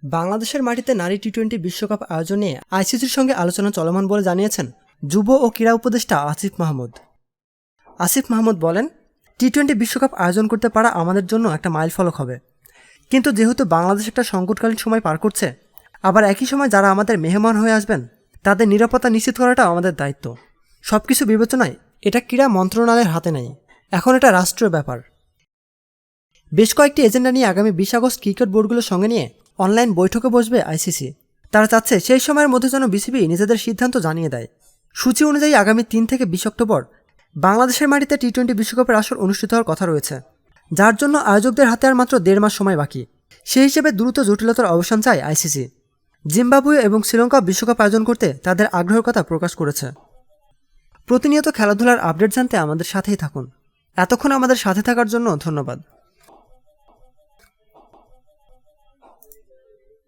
বাংলাদেশের মাটিতে নারী টি-20 বিশ্বকাপ আয়োজন নিয়ে আইসিসির সঙ্গে আলোচনা চলমান বলে জানিয়েছেন যুব ও ক্রীড়া উপদেষ্টা আসিফ মাহমুদ। আসিফ মাহমুদ বলেন, টি-20 বিশ্বকাপ আয়োজন করতে পারা আমাদের জন্য একটা মাইলফলক হবে। কিন্তু যেহেতু বাংলাদেশ একটা সংকটকালীন সময় পার করছে, আবার একই সময় যারা আমাদের মেহমান হয়ে আসবেন তাদের নিরাপত্তা নিশ্চিত করাটা আমাদের দায়িত্ব। সবকিছু বিবেচনায় এটা ক্রীড়া মন্ত্রণালয়ের হাতে নেই, এখন এটা রাষ্ট্রীয় ব্যাপার। বেশ কয়েকটি এজেন্ডা নিয়ে আগামী 20 আগস্ট ক্রিকেট বোর্ডগুলোর সঙ্গে নিয়ে অনলাইন বৈঠকে বসবে আইসিসি। তারা চাচ্ছে সেই সময়ের মধ্যে যেন বিসিবি নিজেদের সিদ্ধান্ত জানিয়ে দেয়। সূচি অনুযায়ী আগামী 3 থেকে 20 অক্টোবর বাংলাদেশের মাটিতে টি-20 বিশ্বকাপের আসর অনুষ্ঠিত হওয়ার কথা রয়েছে, যার জন্য আয়োজকদের হাতে আর মাত্র 1.5 মাস সময় বাকি। সেই হিসেবে দ্রুত জটিলতার অবসান চায় আইসিসি। জিম্বাবুয়ে এবং শ্রীলঙ্কা বিশ্বকাপ আয়োজন করতে তাদের আগ্রহের কথা প্রকাশ করেছে। প্রতিনিয়ত খেলাধুলার আপডেট জানতে আমাদের সাথেই থাকুন। এতক্ষণ আমাদের সাথে থাকার জন্য ধন্যবাদ।